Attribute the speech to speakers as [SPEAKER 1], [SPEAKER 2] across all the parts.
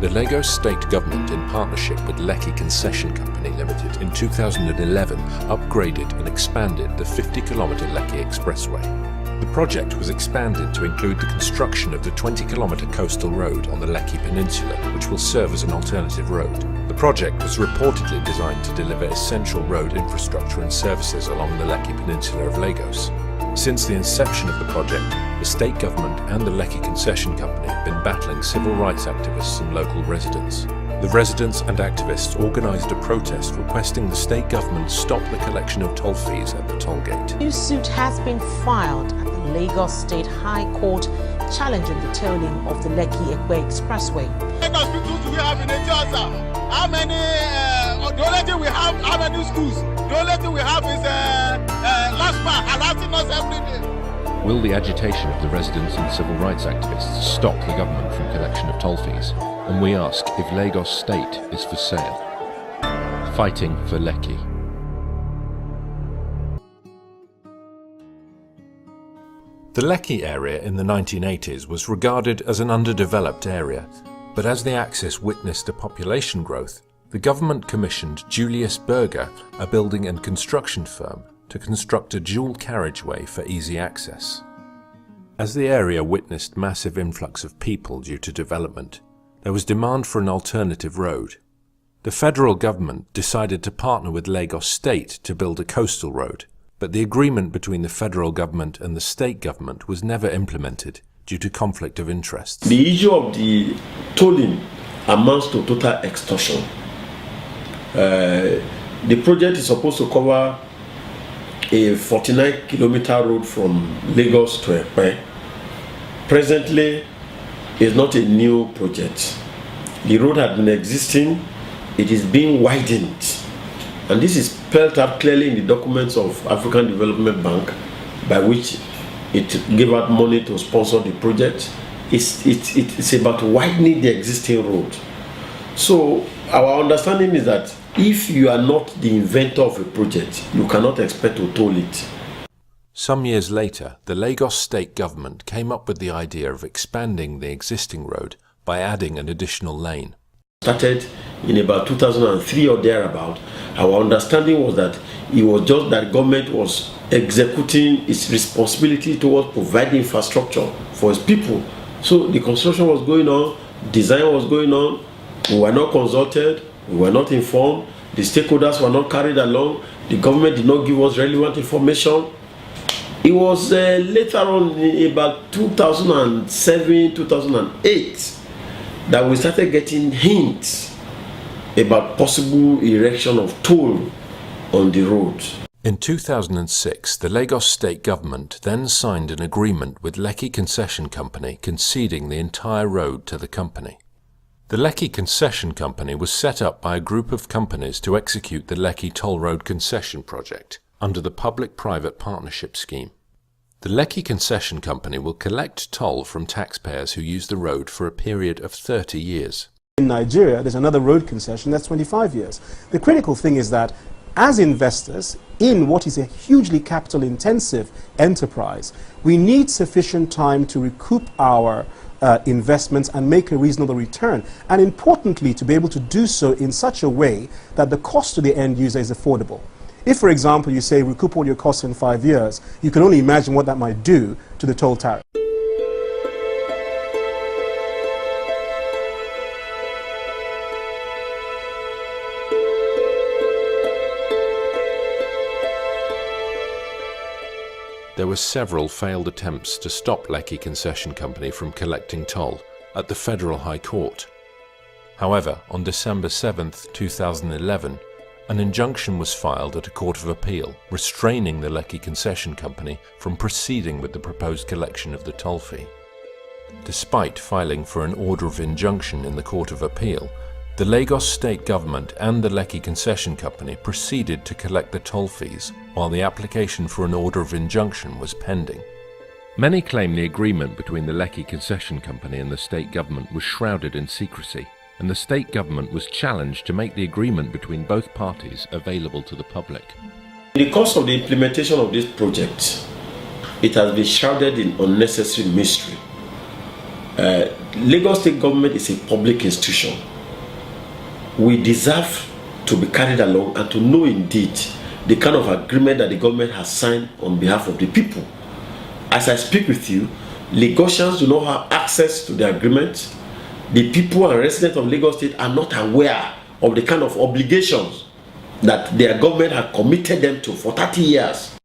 [SPEAKER 1] The Lagos State Government, in partnership with Lekki Concession Company Limited, in 2011 upgraded and expanded the 50-kilometre Lekki Expressway. The project was expanded to include the construction of the 20-kilometre coastal road on the Lekki Peninsula, which will serve as an alternative road. The project was reportedly designed to deliver essential road infrastructure and services along the Lekki Peninsula of Lagos. Since the inception of the project, the state government and the Lekki Concession Company have been battling civil rights activists and local residents. The residents and activists organised a protest requesting the state government stop the collection of toll fees at the toll gate.
[SPEAKER 2] A new suit has been filed at the Lagos State High Court challenging the tolling of the Lekki Expressway.
[SPEAKER 3] What hospitals do we have in Nigeria? How many? The only thing we have, how many schools? The only thing we have is LASPA harassing us every day.
[SPEAKER 1] Will the agitation of the residents and civil rights activists stop the government from collection of toll fees? And we ask if Lagos State is for sale. Fighting for Lekki. The Lekki area in the 1980s was regarded as an underdeveloped area, but as the axis witnessed a population growth, the government commissioned Julius Berger, a building and construction firm, to construct a dual carriageway for easy access. As the area witnessed massive influx of people due to development, there was demand for an alternative road. The federal government decided to partner with Lagos State to build a coastal road, but the agreement between the federal government and the state government was never implemented due to conflict of interests.
[SPEAKER 4] The issue of the tolling amounts to total extortion. The project is supposed to cover a 49-kilometer road from Lagos to Ekpe. Presently, it's not a new project. The road had been existing, it is being widened. And this is spelled out clearly in the documents of African Development Bank, by which it gave out money to sponsor the project. It's about widening the existing road. So our understanding is that if you are not the inventor of a project, you cannot expect to toll it.
[SPEAKER 1] Some years later, the Lagos State Government came up with the idea of expanding the existing road by adding an additional lane.
[SPEAKER 4] Started in about 2003 or thereabout. Our understanding was that it was just that government was executing its responsibility towards providing infrastructure for its people. So the construction was going on, design was going on, we were not consulted, we were not informed, the stakeholders were not carried along, the government did not give us relevant information. It was later on, in about 2007, 2008, that we started getting hints about possible erection of toll on the road.
[SPEAKER 1] In 2006, the Lagos State Government then signed an agreement with Lekki Concession Company conceding the entire road to the company. The Lekki Concession Company was set up by a group of companies to execute the Lekki Toll Road Concession project under the Public-Private Partnership Scheme. The Lekki Concession Company will collect toll from taxpayers who use the road for a period of 30 years.
[SPEAKER 5] In Nigeria, there's another road concession that's 25 years. The critical thing is that as investors in what is a hugely capital-intensive enterprise, we need sufficient time to recoup our investments and make a reasonable return, and importantly to be able to do so in such a way that the cost to the end user is affordable. If, for example, you say recoup all your costs in 5 years, you can only imagine what that might do to the toll tariff.
[SPEAKER 1] There were several failed attempts to stop Lekki Concession Company from collecting toll at the Federal High Court. However, on December 7, 2011, an injunction was filed at a Court of Appeal restraining the Lekki Concession Company from proceeding with the proposed collection of the toll fee. Despite filing for an order of injunction in the Court of Appeal, the Lagos State Government and the Lekki Concession Company proceeded to collect the toll fees while the application for an order of injunction was pending. Many claim the agreement between the Lekki Concession Company and the state government was shrouded in secrecy, and the state government was challenged to make the agreement between both parties available to the public.
[SPEAKER 4] In the course of the implementation of this project, it has been shrouded in unnecessary mystery. Lagos State government is a public institution. We deserve to be carried along and to know indeed the kind of agreement that the government has signed on behalf of the people. As I speak with you, Lagosians do not have access to the agreement. The people and residents of Lagos State are not aware of the kind of obligations that their government had committed them to for 30 years.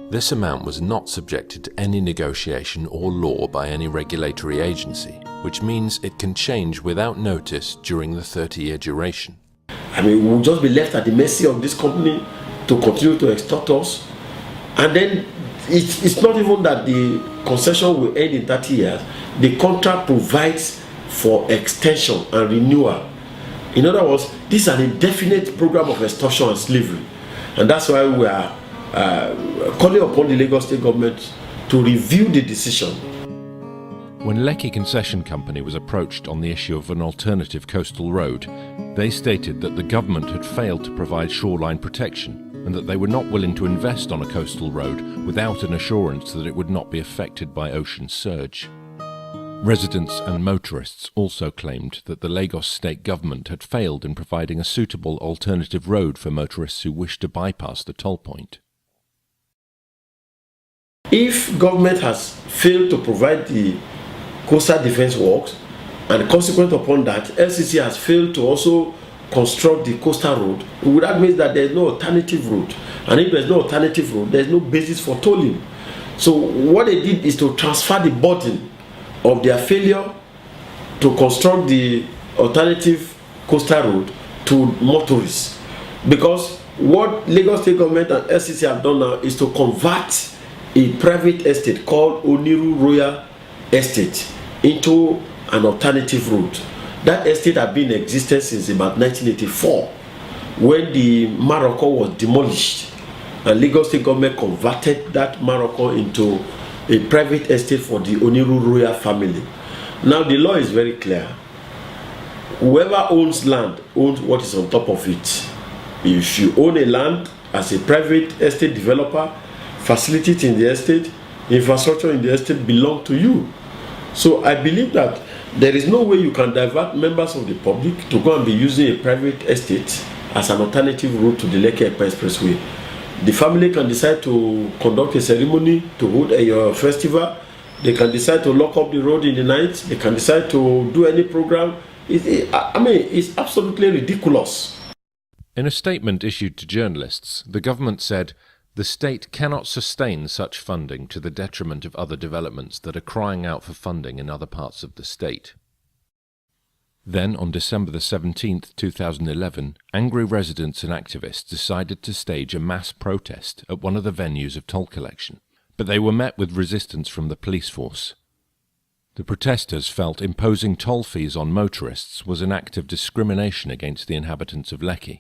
[SPEAKER 1] This amount was not subjected to any negotiation or law by any regulatory agency, which means it can change without notice during the 30-year duration.
[SPEAKER 4] I mean, we'll just be left at the mercy of this company to continue to extort us. And then it's not even that the concession will end in 30 years. The contract provides for extension and renewal. In other words, this is an indefinite program of extortion and slavery. And that's why we are calling upon the Lagos State government to review the decision.
[SPEAKER 1] When Lekki Concession Company was approached on the issue of an alternative coastal road, they stated that the government had failed to provide shoreline protection and that they were not willing to invest on a coastal road without an assurance that it would not be affected by ocean surge. Residents and motorists also claimed that the Lagos State government had failed in providing a suitable alternative road for motorists who wished to bypass the toll point.
[SPEAKER 4] If government has failed to provide the coastal defense works, and consequent upon that, LCC has failed to also construct the coastal road, that means that there is no alternative route. And if there is no alternative route, there is no basis for tolling. So what they did is to transfer the burden of their failure to construct the alternative coastal road to motorists. Because what Lagos State government and LCC have done now is to convert a private estate called Oniru Royal Estate into an alternative route. That estate had been in existence since about 1984, when the Morocco was demolished, and Lagos State government converted that Morocco into a private estate for the Oniru Royal family. Now the law is very clear. Whoever owns land owns what is on top of it. If you own a land as a private estate developer, facilities in the estate, infrastructure in the estate belong to you. So I believe that there is no way you can divert members of the public to go and be using a private estate as an alternative route to the Lekki Expressway. The family can decide to conduct a ceremony, to hold a festival. They can decide to lock up the road in the night. They can decide to do any program. It's absolutely ridiculous.
[SPEAKER 1] In a statement issued to journalists, the government said, "The state cannot sustain such funding to the detriment of other developments that are crying out for funding in other parts of the state." Then, on December the 17th, 2011, angry residents and activists decided to stage a mass protest at one of the venues of toll collection, but they were met with resistance from the police force. The protesters felt imposing toll fees on motorists was an act of discrimination against the inhabitants of Lekki.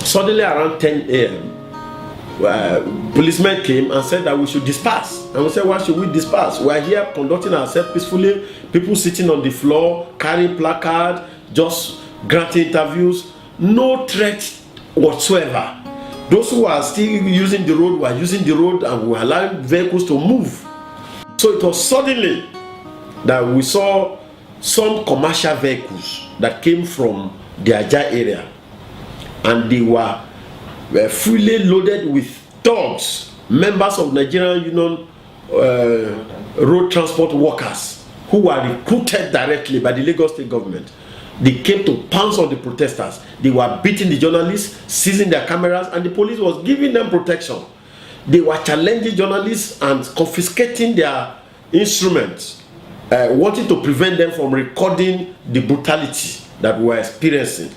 [SPEAKER 4] Suddenly around 10 a.m., policemen came and said that we should disperse. And we said, why should we disperse? We are here conducting ourselves peacefully. People sitting on the floor, carrying placards, just granting interviews. No threat whatsoever. Those who are still using the road were using the road, and we were allowing vehicles to move. So it was suddenly that we saw some commercial vehicles that came from the Aja area, and they were fully loaded with thugs, members of Nigerian Union road transport workers, who were recruited directly by the Lagos State government. They came to pounce on the protesters. They were beating the journalists, seizing their cameras, and the police was giving them protection. They were challenging journalists and confiscating their instruments, wanting to prevent them from recording the brutality that we were experiencing.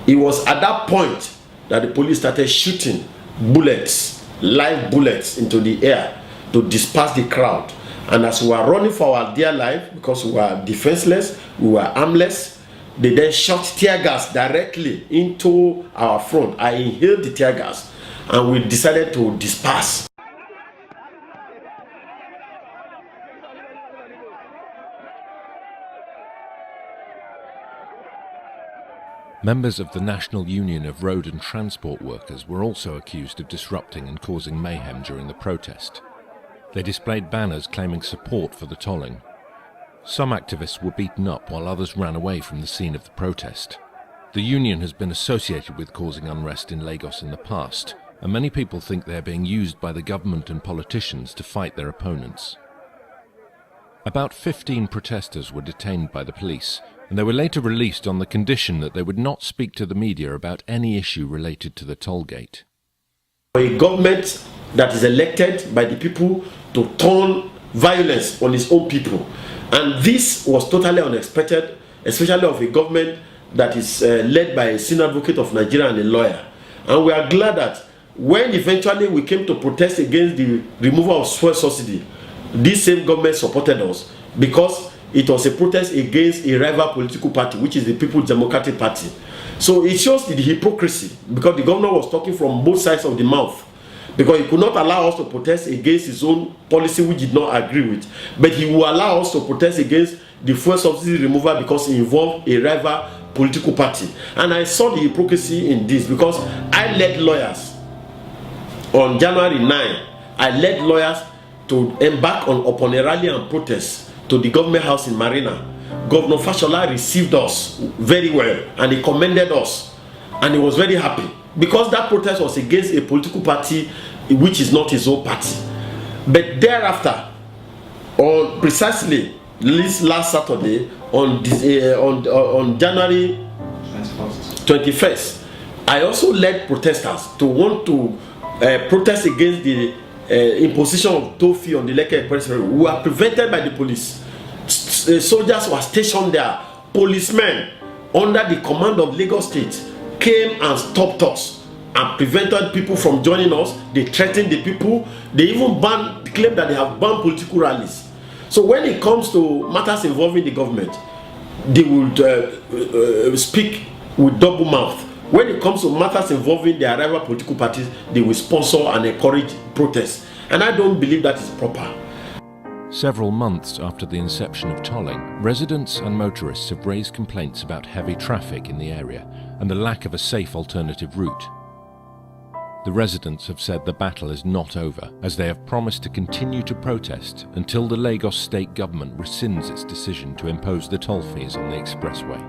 [SPEAKER 4] It was at that point that the police started shooting bullets, live bullets into the air to disperse the crowd. And as we were running for our dear life, because we were defenseless, we were armless, they then shot tear gas directly into our front. I inhaled the tear gas and we decided to disperse.
[SPEAKER 1] Members of the National Union of Road and Transport Workers were also accused of disrupting and causing mayhem during the protest. They displayed banners claiming support for the tolling. Some activists were beaten up while others ran away from the scene of the protest. The union has been associated with causing unrest in Lagos in the past, and many people think they are being used by the government and politicians to fight their opponents. About 15 protesters were detained by the police, and they were later released on the condition that they would not speak to the media about any issue related to the toll gate.
[SPEAKER 4] A government that is elected by the people to turn violence on its own people. And this was totally unexpected, especially of a government that is led by a senior advocate of Nigeria and a lawyer. And we are glad that when eventually we came to protest against the removal of fuel subsidy, this same government supported us because it was a protest against a rival political party, which is the People's Democratic Party. So it shows the hypocrisy, because the governor was talking from both sides of the mouth, because he could not allow us to protest against his own policy, which he did not agree with, but he will allow us to protest against the fuel subsidy removal because it involved a rival political party. And I saw the hypocrisy in this, because I led lawyers on January 9. I led lawyers to embark upon a rally and protest to the government house in Marina. Governor Fashola received us very well and he commended us, and he was very happy because that protest was against a political party which is not his own party. But thereafter, on precisely this last Saturday, on January 21st, I also led protesters to want to protest against the imposition of toll fee on the Lekki Expressway. We were prevented by the police. Soldiers were stationed there. Policemen under the command of Lagos State came and stopped us and prevented people from joining us. They threatened the people. They even claimed that they have banned political rallies. So when it comes to matters involving the government, they would speak with double mouth. When it comes to matters involving their rival political parties, they will sponsor and encourage protests. And I don't believe that is proper.
[SPEAKER 1] Several months after the inception of tolling, residents and motorists have raised complaints about heavy traffic in the area and the lack of a safe alternative route. The residents have said the battle is not over, as they have promised to continue to protest until the Lagos state government rescinds its decision to impose the toll fees on the expressway.